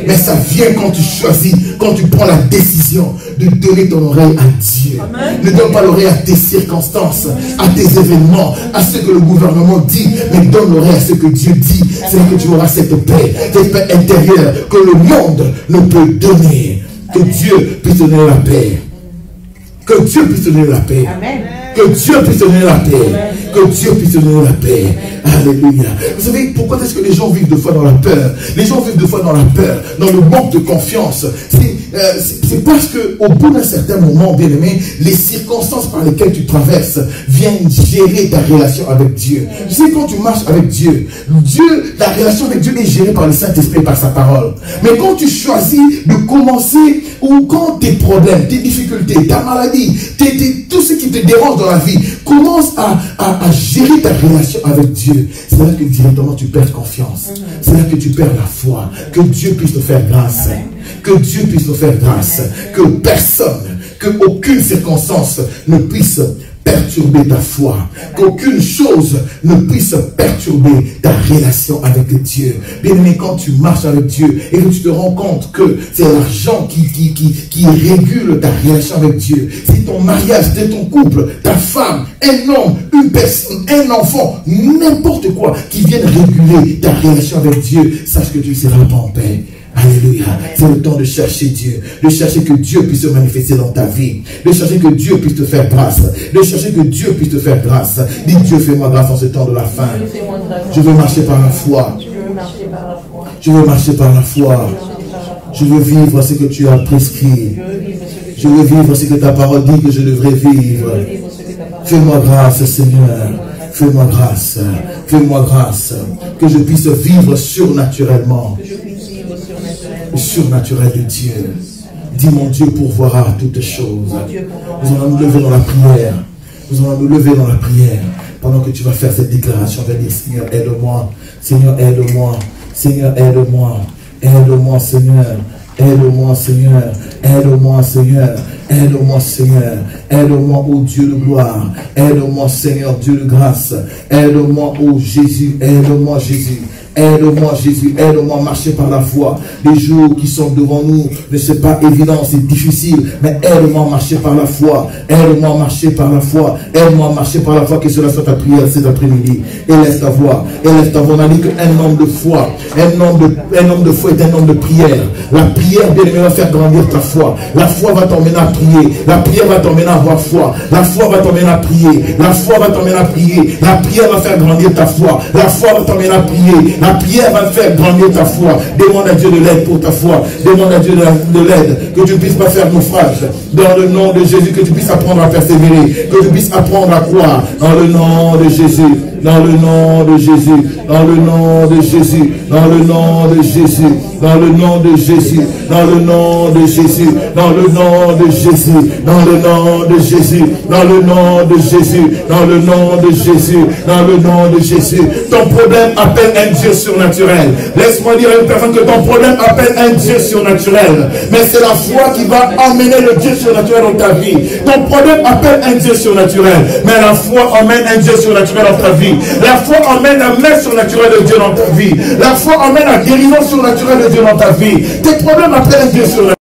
Mais ça vient quand tu choisis, quand tu prends la décision de donner ton oreille à Dieu. Amen. Ne donne pas l'oreille à tes circonstances, à tes événements, à ce que le gouvernement dit, mais donne l'oreille à ce que Dieu dit. C'est là que tu auras cette paix intérieure que le monde ne peut donner. Que Dieu puisse donner la paix. Que Dieu puisse donner la paix. Amen. Que Dieu puisse te donner la paix. Que Dieu puisse te donner la paix. Alléluia. Vous savez, pourquoi est-ce que les gens vivent de fois dans la peur? Les gens vivent de fois dans la peur, dans le manque de confiance. C'est parce qu'au bout d'un certain moment, bien aimé, les circonstances par lesquelles tu traverses viennent gérer ta relation avec Dieu. Tu sais, quand tu marches avec Dieu, la relation avec Dieu est gérée par le Saint-Esprit, par sa parole. Mais quand tu choisis de commencer, ou quand tes problèmes, tes difficultés, ta maladie, tout ce qui te dérange dans la vie, commence à gérer ta relation avec Dieu, c'est là que directement tu perds confiance. C'est là que tu perds la foi. Que Dieu puisse te faire grâce. Que Dieu puisse te faire grâce. Que personne, qu'aucune circonstance ne puisse perturber ta foi. Qu'aucune chose ne puisse perturber ta relation avec Dieu. Bien aimé, quand tu marches avec Dieu et que tu te rends compte que c'est l'argent qui régule ta relation avec Dieu, c'est ton mariage, c'est ton couple, ta femme, un homme, une personne, un enfant, n'importe quoi qui vienne réguler ta relation avec Dieu, sache que tu seras en paix. Alléluia. C'est le temps de chercher Dieu. De chercher que Dieu puisse se manifester dans ta vie. De chercher que Dieu puisse te faire grâce. De chercher que Dieu puisse te faire grâce. Dis Dieu, fais-moi grâce en ce temps de la fin. Je veux marcher par la foi. Je veux marcher par la foi. Je veux vivre ce que tu as prescrit. Je veux vivre ce que ta parole dit que je devrais vivre. Fais-moi grâce, Seigneur. Fais-moi grâce. Fais-moi grâce. Que je puisse vivre surnaturellement. Surnaturel de Dieu. Dis mon Dieu pourvoira toutes choses. Nous allons nous lever dans la prière. Nous allons nous lever dans la prière. Pendant que tu vas faire cette déclaration, va dire Seigneur, aide-moi. Seigneur, aide-moi. Seigneur, aide-moi. Aide-moi, Seigneur. Aide-moi, Seigneur. Aide-moi, Seigneur. Aide-moi, Seigneur. Aide-moi, ô Dieu de gloire. Aide-moi, Seigneur, Dieu de grâce. Aide-moi, ô Jésus. Aide-moi, Jésus. Aide-moi, Jésus, aide-moi à marcher par la foi. Les jours qui sont devant nous ne sont pas évidents, c'est difficile, mais aide-moi à marcher par la foi. Aide-moi à marcher par la foi. Aide-moi à marcher par la foi, que cela soit ta prière cet après-midi. Élève ta voix. Élève ta voix. On a dit qu'un homme de foi, un homme de foi est un homme de prière. La prière, bien aimé, va faire grandir ta foi. La foi va t'emmener à prier. La prière va t'emmener à avoir foi. La foi va t'emmener à prier. La foi va t'emmener à prier. La prière va faire grandir ta foi. La foi va t'emmener à prier. La prière va faire grandir ta foi. Demande à Dieu de l'aide pour ta foi. Demande à Dieu de l'aide. Que tu ne puisses pas faire naufrage. Dans le nom de Jésus, que tu puisses apprendre à persévérer. Que tu puisses apprendre à croire. Dans le nom de Jésus. Dans le nom de Jésus. Dans le nom de Jésus. Dans le nom de Jésus. Dans le nom de Jésus. Dans le nom de Jésus. Dans le nom de Jésus. Dans le nom de Jésus. Dans le nom de Jésus. Dans le nom de Jésus. Dans le nom de Jésus. Ton problème appelle un Dieu surnaturel. Laisse-moi dire à une personne que ton problème appelle un Dieu surnaturel. Mais c'est la foi qui va emmener le Dieu surnaturel dans ta vie. Ton problème appelle un Dieu surnaturel. Mais la foi emmène un Dieu surnaturel dans ta vie. La foi emmène la main surnaturelle de Dieu dans ta vie. La foi emmène la guérison surnaturelle de Dieu dans ta vie. Tes problèmes appellent un Dieu surnaturel.